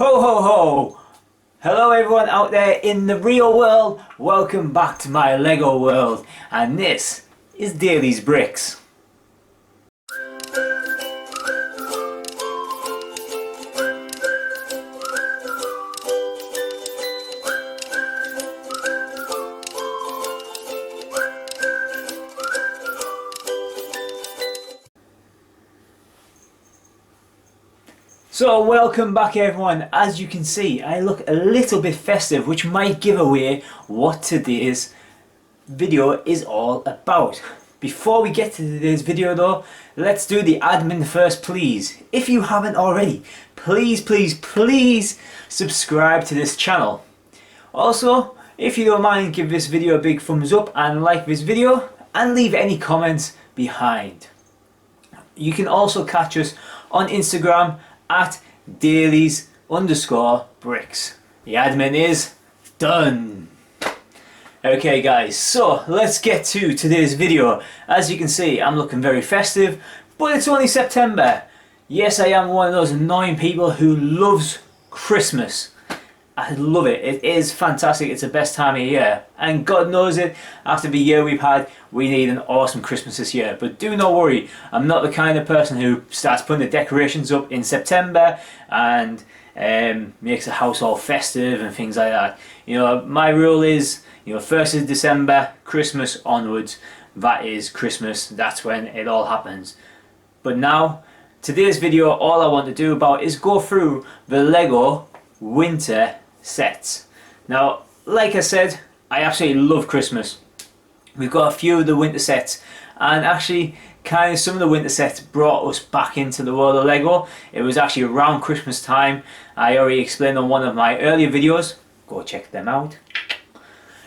Ho ho ho! Hello everyone out there in the real world, welcome back to my Lego world, and this is Daly's Bricks. So welcome back everyone. As you can see, I look a little bit festive, which might give away what today's video is all about. Before we get to today's video though, let's do the admin first please. If you haven't already, please subscribe to this channel. Also, if you don't mind, give this video a big thumbs up and like this video and leave any comments behind. You can also catch us on Instagram at Dailies_bricks. The admin is done. Okay guys, so let's get to today's video. As you can see, I'm looking very festive, but it's only September. Yes, I am one of those annoying people who loves Christmas. I love it. It is fantastic. It's the best time of year. And God knows it, after the year we've had, we need an awesome Christmas this year. But do not worry, I'm not the kind of person who starts putting the decorations up in September and makes the house all festive and things like that. You know, my rule is, 1st of December, Christmas onwards, that is Christmas. That's when it all happens. But now, today's video, all I want to do about is go through the Lego winter sets. Now, like I said, I absolutely love Christmas. We've got a few of the winter sets, and actually kind of some of the winter sets brought us back into the world of Lego. It was actually around Christmas time. I already explained on one of my earlier videos, go check them out,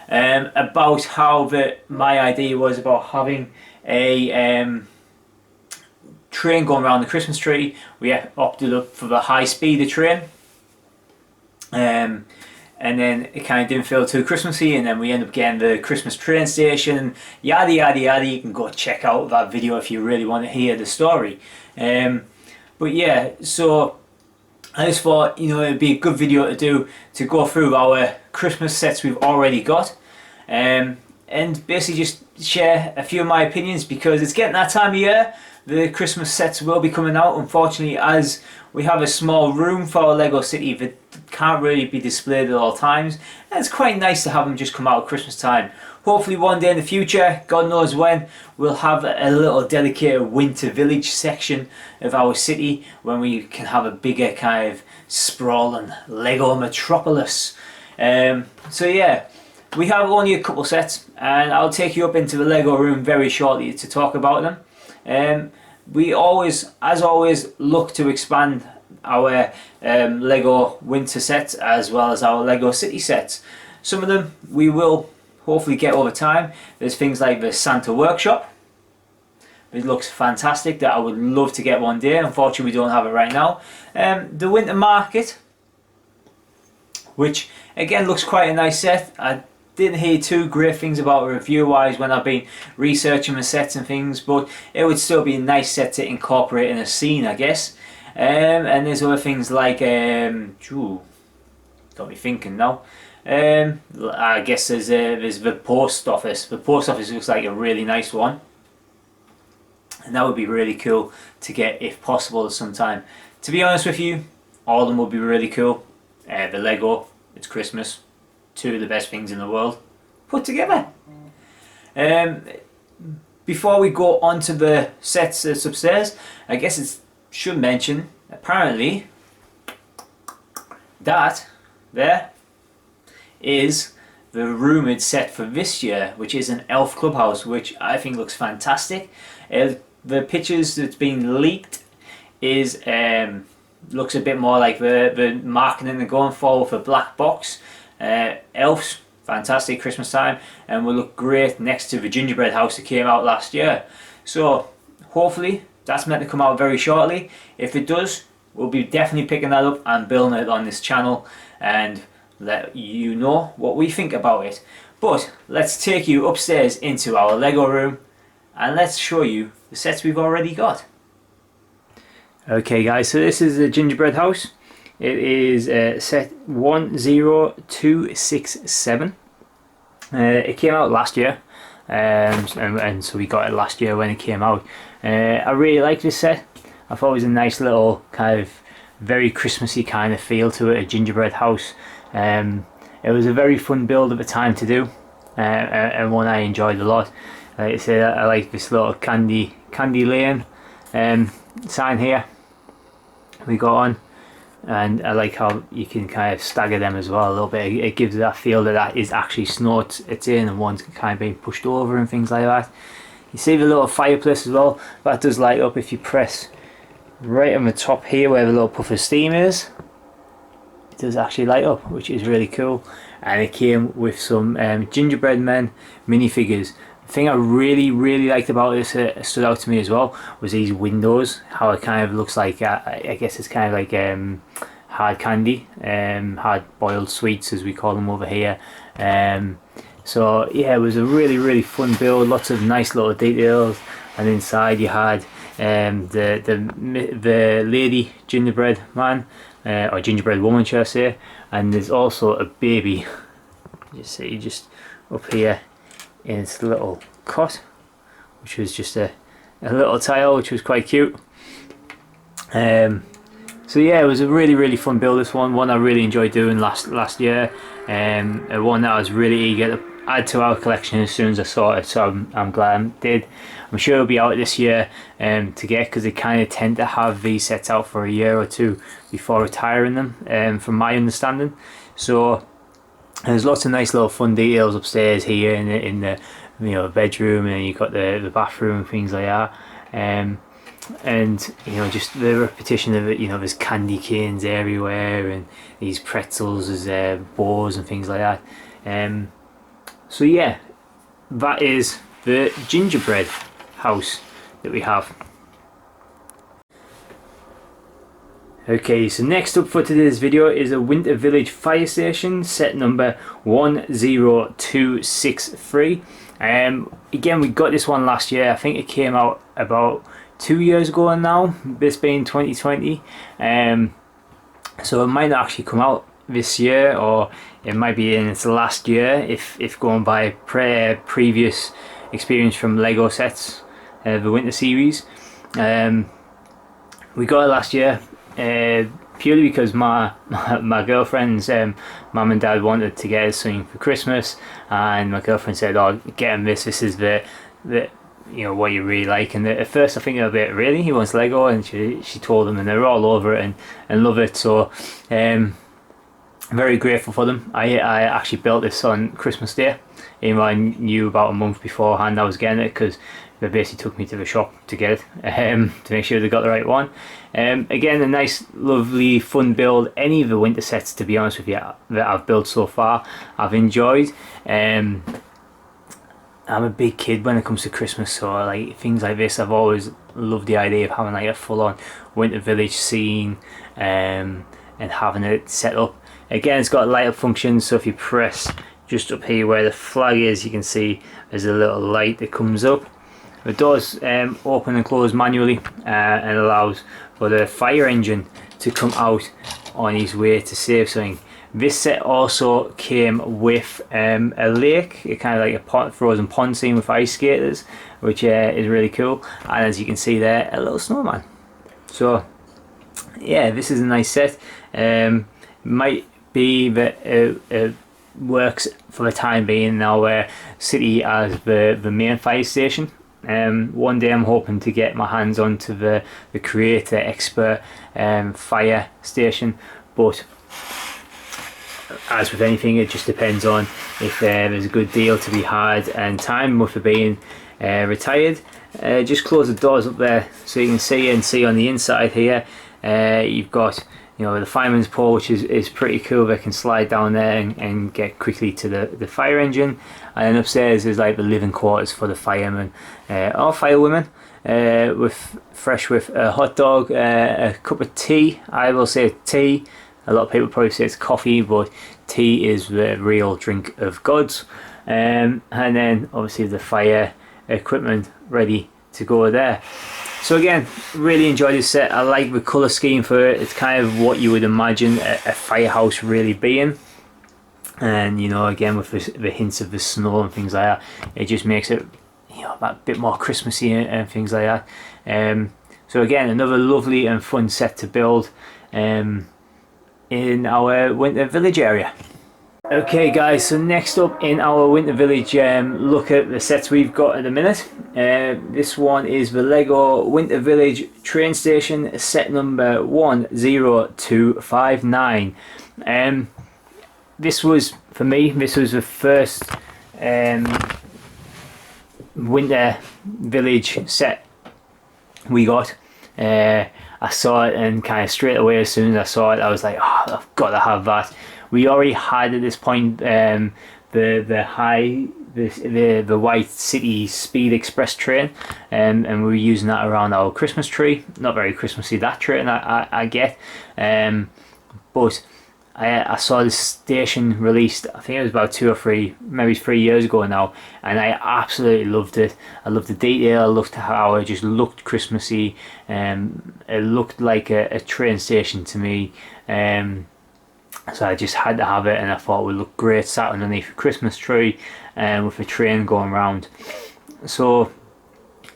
about how my idea was about having a train going around the Christmas tree. We opted up for the high speeder train. And then it kind of didn't feel too Christmassy, and then we end up getting the Christmas train station, yada yada yada. You can go check out that video if you really want to hear the story. But yeah, so I just thought, it'd be a good video to do, to go through our Christmas sets we've already got, and basically just share a few of my opinions, because it's getting that time of year. The Christmas sets will be coming out, unfortunately, as we have a small room for our Lego City that can't really be displayed at all times, and it's quite nice to have them just come out at Christmas time. Hopefully one day in the future, God knows when, we'll have a little dedicated winter village section of our city when we can have a bigger kind of sprawling Lego metropolis. So yeah, we have only a couple sets, and I'll take you up into the Lego room very shortly to talk about them. We always, as always, look to expand our Lego winter sets as well as our Lego City sets. Some of them we will hopefully get over time. There's things like the Santa Workshop. It looks fantastic, that I would love to get one day. Unfortunately, we don't have it right now. The Winter Market, which again looks quite a nice set. I didn't hear too great things about it review wise when I've been researching the sets and things, but it would still be a nice set to incorporate in a scene, I guess. And there's other things like got me thinking now. I guess there's the post office. The post office looks like a really nice one, and that would be really cool to get if possible sometime. To be honest with you, all of them would be really cool. The Lego, it's Christmas, two of the best things in the world put together. Before we go on to the sets that's upstairs, I guess it should mention, apparently, that there is the rumoured set for this year, which is an Elf Clubhouse, which I think looks fantastic. The pictures that's been leaked is looks a bit more like the marketing they're going for with a black box. Elves, fantastic Christmas time, and will look great next to the gingerbread house that came out last year. So hopefully that's meant to come out very shortly. If it does, we'll be definitely picking that up and building it on this channel and let you know what we think about it. But let's take you upstairs into our Lego room and let's show you the sets we've already got. Okay guys, so this is the gingerbread house. It is set 10267. It came out last year, and so we got it last year when it came out. I really like this set. I thought it was a nice little kind of very Christmassy kind of feel to it, a gingerbread house. It was a very fun build at the time to do, and one I enjoyed a lot. Like I said, I like this little candy lane sign here we got on, and I like how you can kind of stagger them as well a little bit. It gives that feel that is actually snow it's in, and one's kind of being pushed over and things like that. You see the little fireplace as well, that does light up if you press right on the top here where the little puff of steam is. It does actually light up, which is really cool. And it came with some gingerbread men minifigures. The thing I really liked about this, stood out to me as well, was these windows. How it kind of looks like, I guess it's kind of like hard candy, hard boiled sweets as we call them over here. So yeah, it was a really fun build, lots of nice little details. And inside you had the lady gingerbread man, or gingerbread woman should I say, and there's also a baby, you see just up here in its little cot, which was just a little tile, which was quite cute. So yeah, it was a really fun build, this one I really enjoyed doing last year, one that I was really eager to add to our collection as soon as I saw it, so I'm glad I did. I'm sure it'll be out this year to get, because they kind of tend to have these sets out for a year or two before retiring them, from my understanding. So there's lots of nice little fun details upstairs here in the bedroom, and you've got the bathroom and things like that. And just the repetition of it, there's candy canes everywhere, and these pretzels as bows and things like that. So yeah, that is the gingerbread house that we have. Okay, so next up for today's video is a Winter Village fire station, set number 10263. Again, we got this one last year. I think it came out about 2 years ago now, this being 2020. So it might not actually come out this year, or it might be in its last year if going by previous experience from Lego sets, the winter series. We got it last year purely because my girlfriend's mum and dad wanted to get us something for Christmas, and my girlfriend said, "Oh, get him this. This is the what you really like." And at first I think a bit, really, he wants Lego, and she told them, and they're all over it and love it. So very grateful for them. I actually built this on Christmas Day, even though I knew about a month beforehand I was getting it, because they basically took me to the shop to get it, to make sure they got the right one. Again, a nice, lovely, fun build. Any of the winter sets, to be honest with you, that I've built so far, I've enjoyed. I'm a big kid when it comes to Christmas, so like things like this, I've always loved the idea of having like a full-on Winter Village scene, and having it set up. Again, it's got a light up function, so if you press just up here where the flag is, you can see there's a little light that comes up. It does open and close manually, and allows for the fire engine to come out on his way to save something. This set also came with a lake, kind of like a frozen pond scene with ice skaters, which is really cool. And as you can see there, a little snowman. So yeah, this is a nice set. Might be that it works for the time being now, where City as the main fire station. One day I'm hoping to get my hands onto the Creator Expert fire station, but as with anything, it just depends on if there's a good deal to be had and time with it being retired. Just close the doors up there so you can see on the inside here. You've got the fireman's pole, which is pretty cool. They can slide down there and get quickly to the fire engine. And then upstairs is like the living quarters for the firemen or firewomen, with a hot dog, a cup of tea. I will say tea. A lot of people probably say it's coffee, but tea is the real drink of gods. And then obviously the fire equipment ready to go there. So again, really enjoyed this set. I like the colour scheme for it. It's kind of what you would imagine a firehouse really being. And you know, again with the hints of the snow and things like that, it just makes it, you know, a bit more Christmassy and things like that. So again, another lovely and fun set to build in our winter village area. Okay guys, so next up in our winter village, look at the sets we've got at the minute. This one is the Lego Winter Village train station set number 10259. This was, for me, this was the first winter village set we got. I saw it and kind of straight away as soon as I saw it I was like, oh, I've got to have that. We already had at this point the White City Speed Express train, and we were using that around our Christmas tree. Not very Christmassy, that train, I get, but I saw this station released, I think it was about 2 or 3, maybe 3 years ago now, and I absolutely loved it. I loved the detail, I loved how it just looked Christmassy, it looked like a train station to me. So I just had to have it, and I thought it would look great sat underneath a Christmas tree with a train going around. So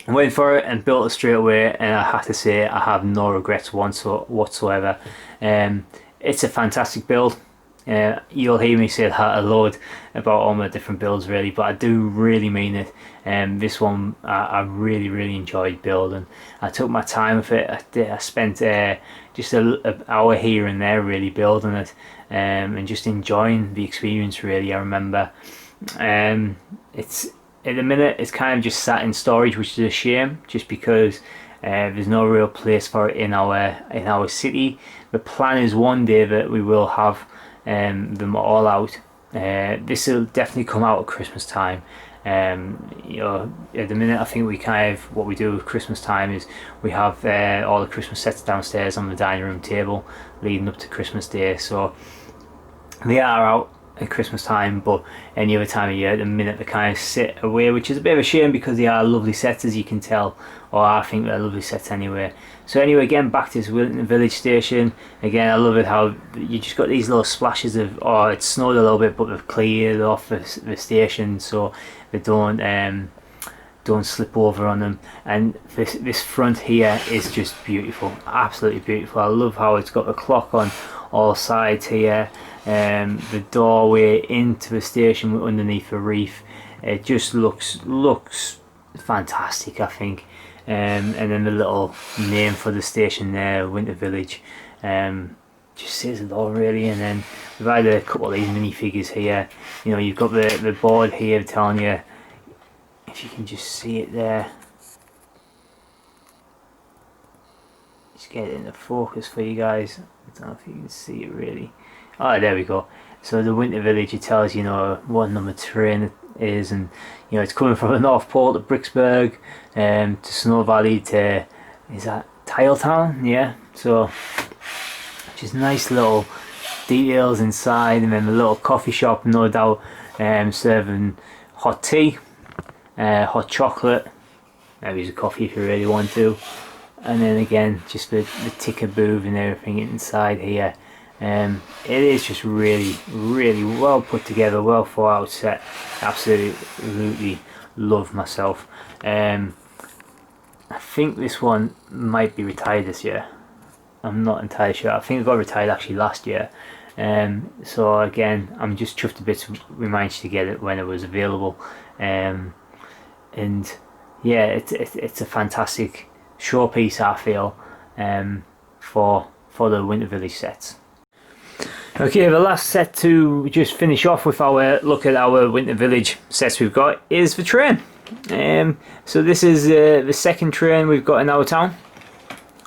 I went for it and built it straight away, and I have to say I have no regrets whatsoever. It's a fantastic build. You'll hear me say that a load about all my different builds really, but I do really mean it. This one I really enjoyed building. I took my time with it. I spent just an hour here and there really building it, and just enjoying the experience really. I remember it's at the minute it's kind of just sat in storage, which is a shame, just because there's no real place for it in our city. The plan is one day that we will have them all out. This will definitely come out at Christmas time. You know, at the minute I think we kind of, what we do at Christmas time is we have all the Christmas sets downstairs on the dining room table leading up to Christmas Day, so they are out at Christmas time, but any other time of year at the minute they kind of sit away, which is a bit of a shame because they are lovely sets, as you can tell, or I think they're lovely sets anyway. So anyway, again, back to this Winter Village station. Again, I love it how you just got these little splashes of, oh, it snowed a little bit, but they've cleared off the station so they don't slip over on them. And this front here is just beautiful, absolutely beautiful. I love how it's got the clock on all sides here, the doorway into the station underneath the reef. It just looks fantastic, I think. And then the little name for the station there, Winter Village, just says it all really. And then we've had a couple of these minifigures here. You know, you've got the board here telling you, if you can just see it there, just get it into focus for you guys. I don't know if you can see it really. Oh, there we go. So the Winter Village, it tells you know what number train it is, and you know it's coming from the North Pole to Bricksburg, to Snow Valley to, is that Tiletown? Yeah. So just nice little details inside, and then the little coffee shop, no doubt, serving hot tea, hot chocolate, maybe a coffee if you really want to, and then again just the ticker booth and everything inside here. It is just really well put together, well thought out set. Absolutely love myself. I think this one might be retired this year. I'm not entirely sure. I think it got retired actually last year. So again, I'm just chuffed a bit we managed to get it when it was available. And yeah, it's a fantastic showpiece, I feel, for the Winter Village sets. Okay, the last set to just finish off with our look at our Winter Village sets we've got is the train. So this is the second train we've got in our town,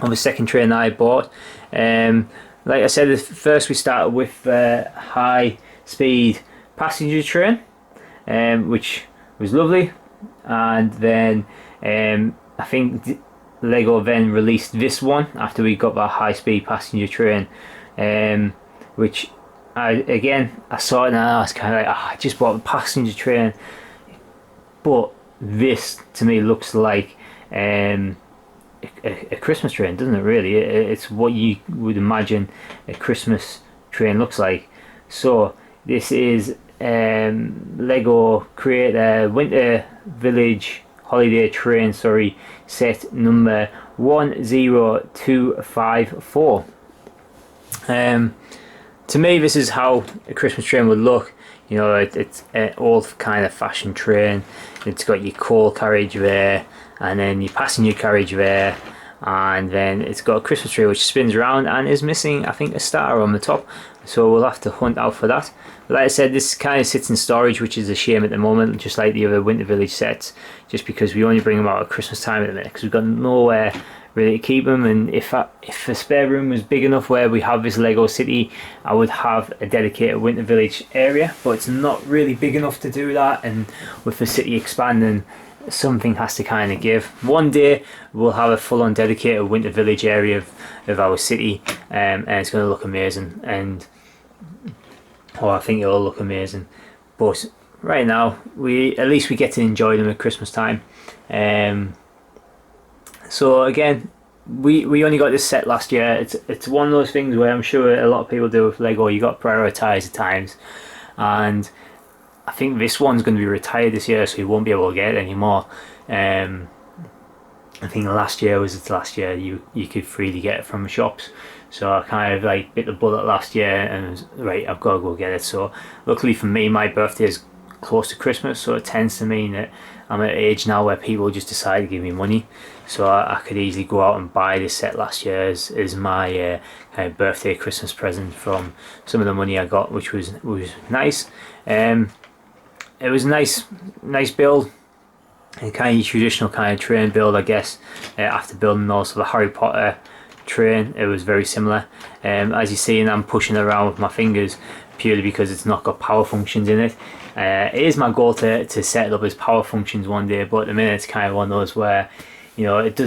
or the second train that I bought. Like I said, first we started with the high speed passenger train, which was lovely, and then I think Lego then released this one after we got that high speed passenger train, which I saw it and I was kind of like, I just bought the passenger train, but this to me looks like a Christmas train, doesn't it? Really, it's what you would imagine a Christmas train looks like. So this is Lego Creator Winter Village Holiday Train, set number 10254. To me, this is how a Christmas train would look. You know, it's an old kind of fashioned train. It's got your coal carriage there, and then your passenger carriage there, and then it's got a Christmas tree which spins around and is missing, I think, a star on the top. So we'll have to hunt out for that. But like I said, this kind of sits in storage, which is a shame at the moment, just like the other Winter Village sets, just because we only bring them out at Christmas time at the minute, because we've got nowhere really to keep them. And if the spare room was big enough where we have this Lego City, I would have a dedicated Winter Village area, but it's not really big enough to do that, and with the city expanding, something has to kind of give. One day we'll have a full-on dedicated Winter Village area of our city, and it's going to look amazing, and I think it'll look amazing. But right now, at least we get to enjoy them at Christmas time. So again, we only got this set last year. It's one of those things where I'm sure a lot of people do with Lego. You got to prioritise the times, and I think this one's going to be retired this year, so you won't be able to get it anymore. I think last year was the last year you could freely get it from the shops. So I kind of like bit the bullet last year and was, right, I've got to go get it. So luckily for me, my birthday is close to Christmas, so it tends to mean that I'm at an age now where people just decide to give me money. So I could easily go out and buy this set last year as my kind of birthday Christmas present from some of the money I got, which was nice. It was a nice build, a kind of traditional kind of train build, I guess. After building also the Harry Potter train, it was very similar. As you see, and I'm pushing it around with my fingers purely because it's not got power functions in it. It is my goal to set it up as power functions one day, but at the minute it's kind of one of those where, you know, it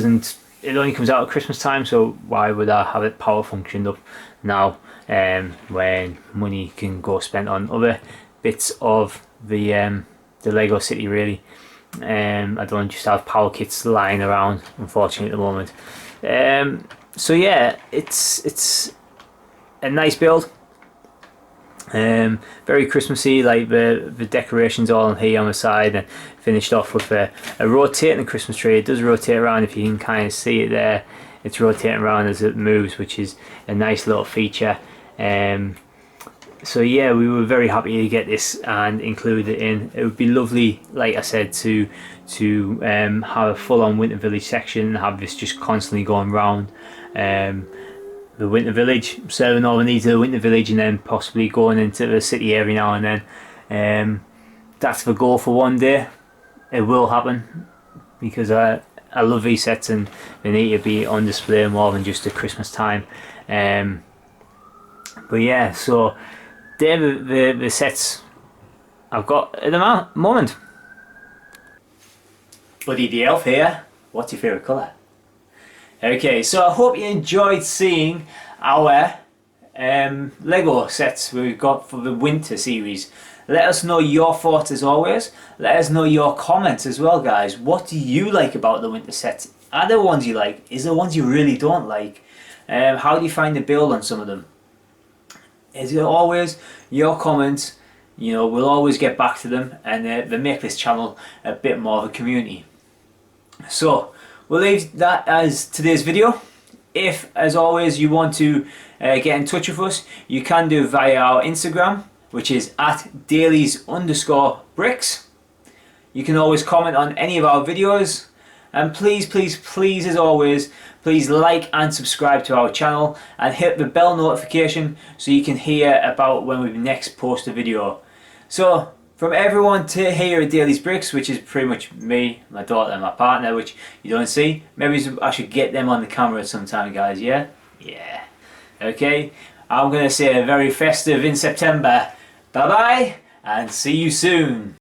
only comes out at Christmas time, so why would I have it power functioned up now, when money can go spent on other bits of the Lego City, really. I don't just have power kits lying around, unfortunately, at the moment. So yeah, it's a nice build. Very Christmassy, like the decorations all on here on the side, and finished off with a rotating Christmas tree. It does rotate around, if you can kind of see it there. It's rotating around as it moves, which is a nice little feature. So yeah, we were very happy to get this and include it in. It would be lovely, like I said, to have a full-on Winter Village section and have this just constantly going round the Winter Village, serving all the needs of the Winter Village, and then possibly going into the city every now and then. That's the goal for one day. It will happen, because I love these sets and they need to be on display more than just at Christmas time. But yeah, so they're the sets I've got at the moment. Buddy the Elf here. What's your favourite colour? Okay, so I hope you enjoyed seeing our Lego sets we've got for the winter series. Let us know your thoughts as always. Let us know your comments as well, guys. What do you like about the winter sets? Are there ones you like? Is there ones you really don't like? How do you find the build on some of them? As always, your comments, you know, we'll always get back to them, and they make this channel a bit more of a community. So we'll leave that as today's video. If, as always, you want to get in touch with us, you can do via our Instagram, which is @dailies_bricks. You can always comment on any of our videos, and please, as always, please like and subscribe to our channel and hit the bell notification so you can hear about when we next post a video. So from everyone to here at Dailies Bricks, which is pretty much me, my daughter and my partner, which you don't see, maybe I should get them on the camera sometime, guys. Yeah okay, I'm gonna say a very festive in September. Bye bye, and see you soon.